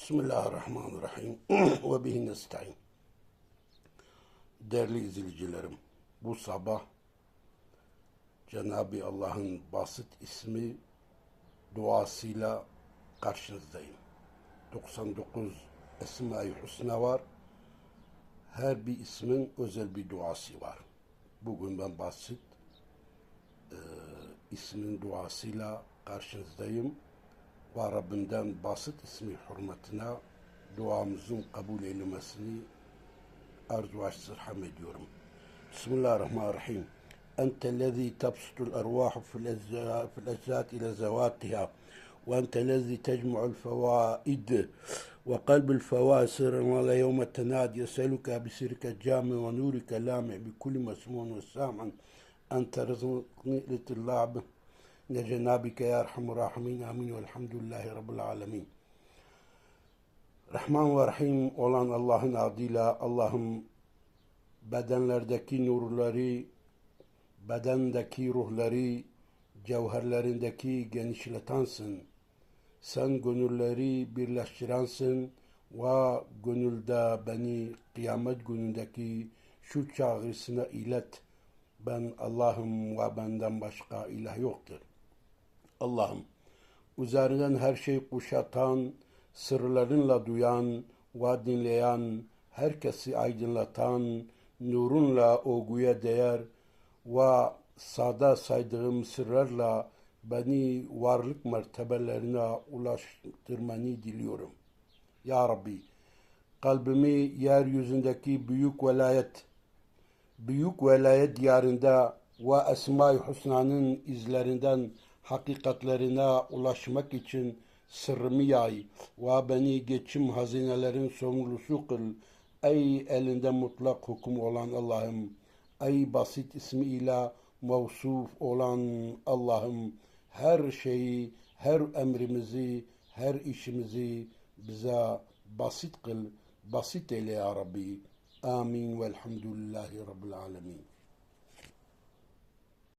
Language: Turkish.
Bismillahirrahmanirrahim. Ve bihi nestaîn. Değerli izleyicilerim, bu sabah Cenab-ı Allah'ın basit ismi duasıyla karşınızdayım. 99 Esma-i Hüsna var. Her bir ismin özel bir duası var. Bugün ben basit ismin duasıyla karşınızdayım. Ve Rabbimden basit ismi hürmetine duamızın kabul edilmesini arzu ve istirham ediyorum. Bismillahirrahmanirrahim. Entellezî tebsutul ervâhu fil eczât ile zevâtiha ve entellezî tecmu'ul fevâid ve kalbul fevâid sırrın ve la yevme tenâd yeseluke bisirke cami ve nurike lâmi bi kulli mesmûn ve sâmin ente rızıkni litillâbi ne cenabike ya erhamur rahimin amin velhamdülillahi rabbil alemin. Rahman ve Rahim olan Allah'ın adıyla Allah'ım bedenlerdeki nurları, bedendeki ruhları, cevherlerindeki genişletensin. Sen gönülleri birleştirensin ve gönülde beni kıyamet günündeki şu çağrısına ilet. Ben Allah'ım ve benden başka ilah yoktur. Allah'ım, üzerinden her şeyi kuşatan, sırlarınla duyan ve dinleyen, herkesi aydınlatan, nurunla olguya değer ve sağda saydığım sırlarla beni varlık mertebelerine ulaştırmanı diliyorum. Ya Rabbi, kalbimi yeryüzündeki büyük velayet diyarında ve Esma-i Hüsna'nın izlerinden hakikatlerine ulaşmak için sırrımı yay ve beni geçim hazinelerin sorumlusu kıl. Ey elinde mutlak hüküm olan Allah'ım, ey basit ismiyle mevsuf olan Allah'ım, her şeyi, her emrimizi, her işimizi bize basit kıl, basit eyle ya Rabbi. Amin velhamdülillahi rabbil alemin.